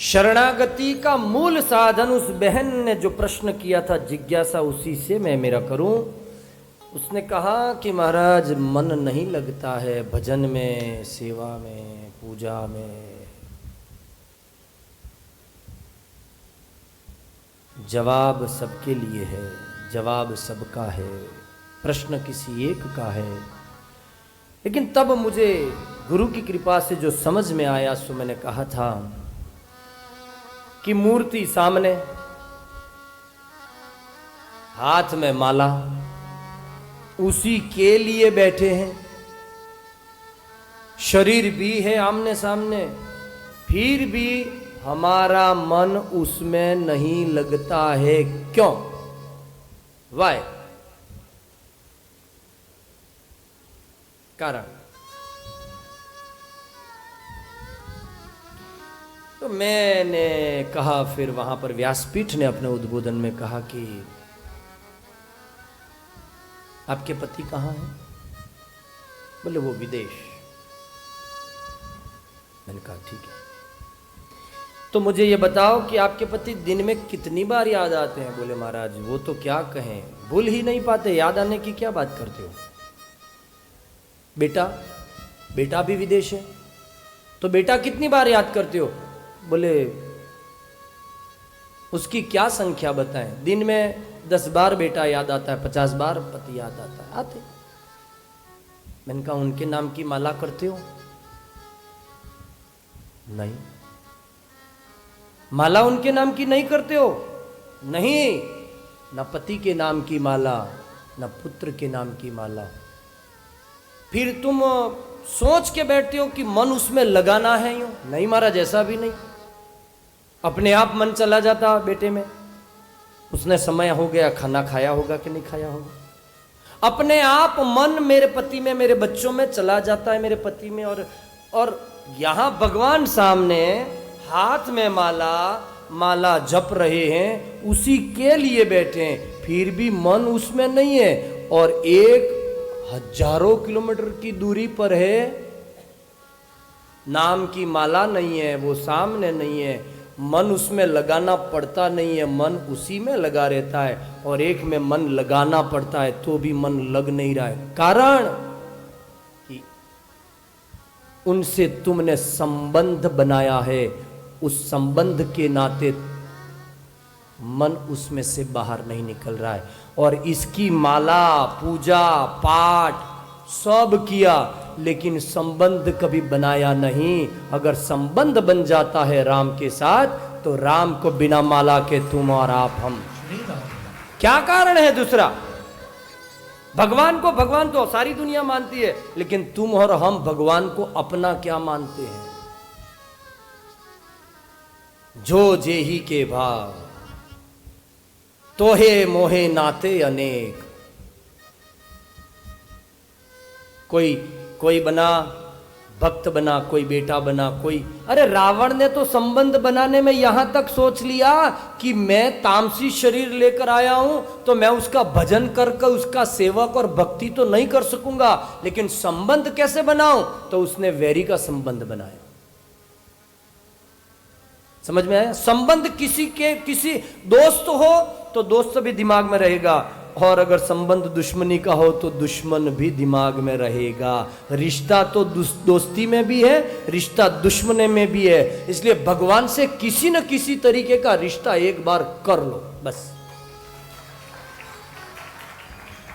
शरणागति का मूल साधन उस बहन ने जो प्रश्न किया था, जिज्ञासा, उसी से मैं मेरा करूं। उसने कहा कि महाराज मन नहीं लगता है भजन में, सेवा में, पूजा में। जवाब सबके लिए है, जवाब सबका है, प्रश्न किसी एक का है। लेकिन तब मुझे गुरु की कृपा से जो समझ में आया सो मैंने कहा था कि मूर्ति सामने, हाथ में माला, उसी के लिए बैठे हैं। शरीर भी है आमने सामने, फिर भी हमारा मन उसमें नहीं लगता है। क्यों? वाय? कारण। तो मैंने कहा, फिर वहां पर व्यासपीठ ने अपने उद्बोधन में कहा कि आपके पति कहाँ हैं? बोले वो विदेश। मैंने कहा ठीक है, तो मुझे ये बताओ कि आपके पति दिन में कितनी बार याद आते हैं? बोले महाराज वो तो क्या कहें, भूल ही नहीं पाते, याद आने की क्या बात करते हो। बेटा, बेटा भी विदेश है, तो बेटा कितनी बार याद करते हो? बोले उसकी क्या संख्या बताएं, दिन में 10 बार बेटा याद आता है, 50 बार पति याद आता है। आते। मैंने कहा उनके नाम की माला करते हो? नहीं। माला उनके नाम की नहीं करते हो? नहीं। न पति के नाम की माला, न पुत्र के नाम की माला। फिर तुम सोच के बैठते हो कि मन उसमें लगाना है यूं? नहीं महाराज, ऐसा भी नहीं। अपने आप मन चला जाता बेटे में, उसने समय हो गया, खाना खाया होगा कि नहीं खाया होगा। अपने आप मन मेरे पति में, मेरे बच्चों में चला जाता है, मेरे पति में। और यहां भगवान सामने हाथ में माला, माला जप रहे हैं, उसी के लिए बैठे हैं, फिर भी मन उसमें नहीं है। और 1000 किलोमीटर की दूरी पर है, नाम की माला नहीं है, वो सामने नहीं है, मन उसमें लगाना पड़ता नहीं है, मन उसी में लगा रहता है। और एक में मन लगाना पड़ता है तो भी मन लग नहीं रहा है। कारण कि उनसे तुमने संबंध बनाया है, उस संबंध के नाते मन उसमें से बाहर नहीं निकल रहा है। और इसकी माला, पूजा पाठ सब किया, लेकिन संबंध कभी बनाया नहीं। अगर संबंध बन जाता है राम के साथ, तो राम को बिना माला के तुम और आप, हम, क्या कारण है दूसरा? भगवान को, भगवान तो सारी दुनिया मानती है, लेकिन तुम और हम भगवान को अपना क्या मानते हैं? जो जेही के भाव, तोहे मोहे नाते अनेक। कोई बना भक्त बना, कोई बेटा बना, कोई, अरे रावण ने तो संबंध बनाने में यहां तक सोच लिया कि मैं तामसी शरीर लेकर आया हूं, तो मैं उसका भजन करके उसका सेवक और भक्ति तो नहीं कर सकूंगा, लेकिन संबंध कैसे बनाऊं? तो उसने वैरी का संबंध बनाया। समझ में आया? संबंध किसी दोस्त हो तो दोस्त भी दिमाग में रहेगा, और अगर संबंध दुश्मनी का हो तो दुश्मन भी दिमाग में रहेगा। रिश्ता तो दोस्ती में भी है, रिश्ता दुश्मनी में भी है। इसलिए भगवान से किसी न किसी तरीके का रिश्ता एक बार कर लो बस।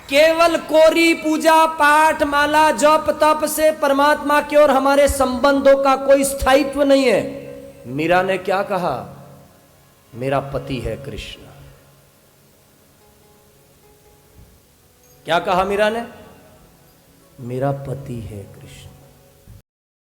केवल कोरी पूजा पाठ, माला जप तप से परमात्मा की और हमारे संबंधों का कोई स्थायित्व नहीं है। मीरा ने क्या कहा? मेरा पति है कृष्ण। क्या कहा मीरा ने? मेरा पति है कृष्ण।